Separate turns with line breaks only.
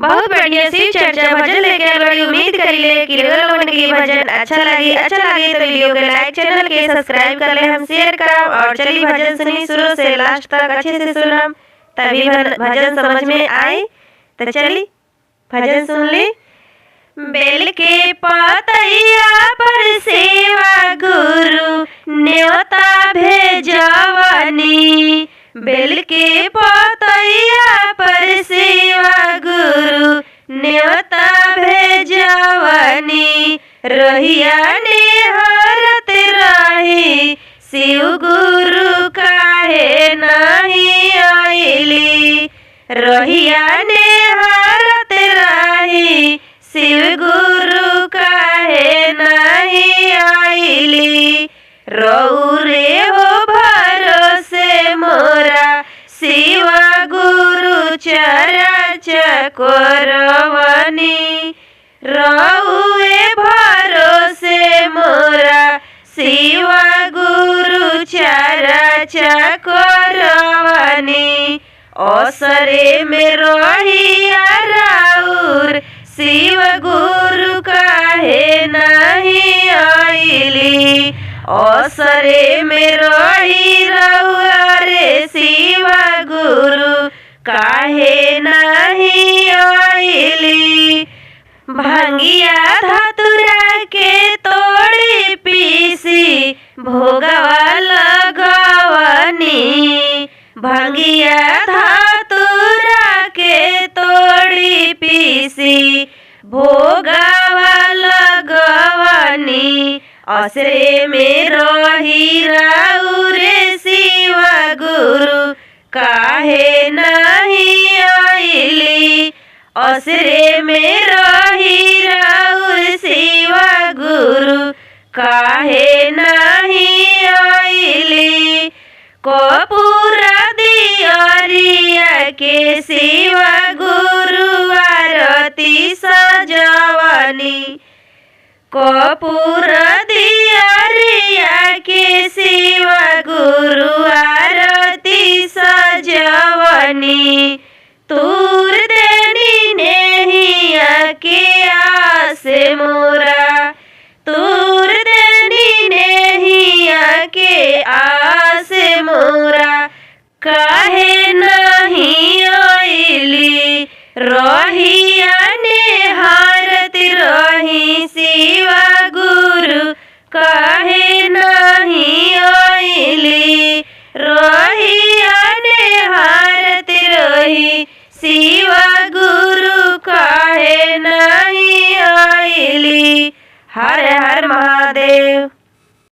बहुत बढ़िया सी चर्चा भजन लेके आए बड़ी। उम्मीद करिले कि लोगन के भजन अच्छा लगे तो वीडियो के लाइक, चैनल के सब्सक्राइब कर ले, हम शेयर करम। और चली भजन सुनी शुरू से लास्ट तक अच्छे से सुनम, तभी भजन समझ में आए। तो चली भजन सुन ले। बेल के पतैया पर सेवा गुरु न्योता भेजवनी, बेल के पतैया पर सेवा गुरु न्योता भेजवनी। रहिया निहारत रही शिव गुरु काहे नहीं आइली, रहिया निहारत रही शिव गुरु काहे नहीं आइली। रौरे हो भरोसे मोरा शिव गुरु चरा चकोरवनी, रौए भरोसे मोरा शिव गुरु चरा चकोरवनी। असरे में रहिया राउर शिव गुरु काहे नहीं आइली, असरे में रही रहुआ रे शिव गुरु काहे नहीं आइली। भंगिया धतुरा के तोड़ी पीसी भोगवा लगवनी, भंगिया धतुरा के तोड़ी पीसी भोगवा लगवनी। असरे में रही राउरे शिव गुरु काहे नहीं आइली, असरे में रही राउर शिव गुरु काहे नहीं आइली। कपूर दियरिया के शिव गुरु आरती सजवनी, कपूर दियरिया के शिव गुरु आरती सजवनी। तूर देनी नेहिया के आस मोरा, तूर देनी नेहिया के आस मोरा काहे नहीं आइली। रहिया निहारत रही शिव गुरु काहे नहीं आइली, रहिया निहारत रही शिव गुरु काहे नहीं आइली। हर हर महादेव।